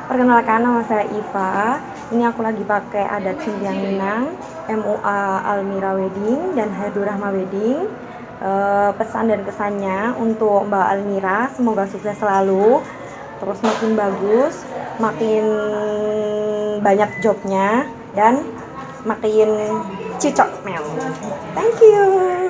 Perkenalkan, nama saya Iva. Ini aku lagi pakai adat Simpiang Minang, MUA Almira Wedding dan Haidur Rahma Wedding. Pesan dan kesannya untuk Mbak Almira, semoga sukses selalu, terus makin bagus, makin banyak jobnya, dan makin cicok mel. Thank you.